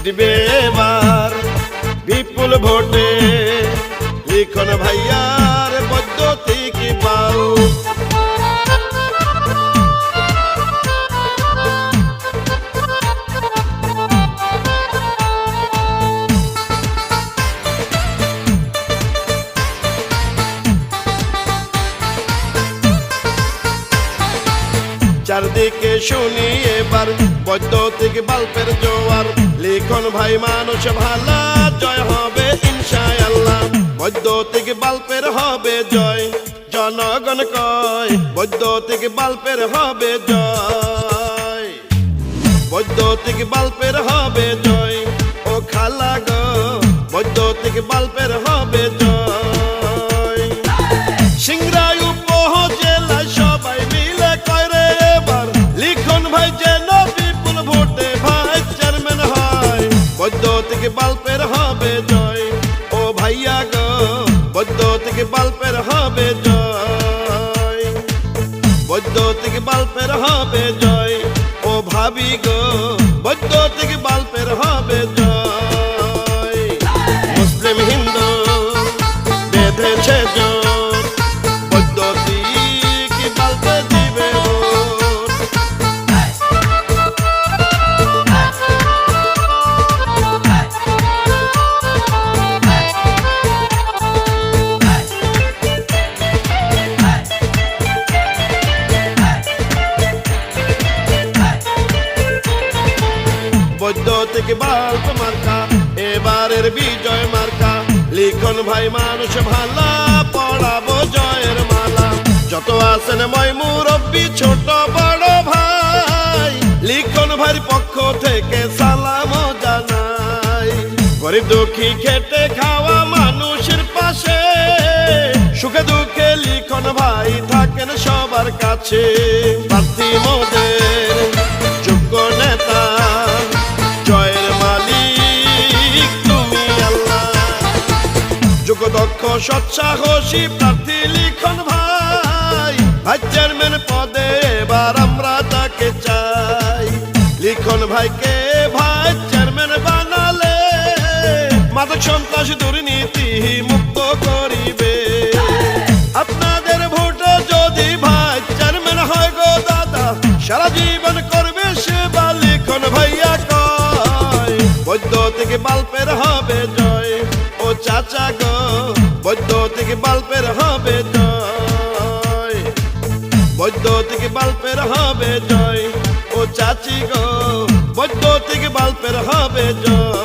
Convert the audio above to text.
জিতবে এবার বিপুল ভোটে লিখন ভাইয়ার বৈদ্যুতিক বাল্ব। চারদিকে শুনি এবার বৈদ্যুতিক বাল্বের জোয়ার, লিখন ভাই মানুষ ভালা, জয় হবে ইনশাআল্লাহ। বৈদ্যুতিক বাল্বের হবে জয়, জনগণ কয় বৈদ্যুতিক বাল্বের হবে জয়, বৈদ্যুতিক বাল্বের হবে জয়। ও খালা গো বৈদ্যুতিক বাল্বের হবে জয়। সিংড়াই উপজেলায় সবাই মিলে কয় রে এবার লিখন ভাই যেন বিপুল ভোটে ভাইস চেয়ারম্যান হয়। বৈদ্যুতিক বাল্বের হবে জয়, ও ভাইয়া গো বৈদ্যুতিক বাল্বের হবে জয়, বৈদ্যুতিক বাল্বের হবে জয়। ও ভাবি গো বৈদ্যুতিক বাল্বের হবে জয়। মুসলিম হিন্দু বেঁধেছে জোট, বৈদ্যুতিক বাল্বে দিবে ভোট। বৈদ্যুতিক বাল্ব মার্কা এবারের বিজয় মার্কা, লিখন ভাই মানুষ ভালা, পড়াবো জয়ের মালা। যত আছেন মই মুরব্বি ছোট বড় ভাই, লিখন ভাইয়ের পক্ষ থেকে সালাম জানাই। গরিব দুঃখী খেটে খাওয়া মানুষের পাশে, সুখে দুঃখে লিখন ভাই থাকেন সবার কাছে। প্রার্থী মোদের যোগ্য নেতা, জয়ের মালিক তুমি আল্লাহ। যোগ্য দক্ষ সৎসাহসী প্রার্থী লিখন ভাই, ভাইস চেয়ারম্যান পদে এবার আমরা তাকে চাই। লিখন ভাইকে ভাইস চেয়ারম্যান বানালে মাদক সন্ত্রাস দুর্নীতি মুক্ত করিবে। আপনাদের ভোটে যদি ভাইস চেয়ারম্যান হয় গো দাদা, সারা জীবন করবে সেবা লিখন ভাইয়া কয়। বৈদ্যুতিক বাল্বের হবে জয়, ও চাচা গো বৈদ্যুতিক বাল্বের হবে জয়, বৈদ্যুতিক বাল্বের হবে জয়। ও চাচি গো বৈদ্যুতিক বাল্বের হবে জয়।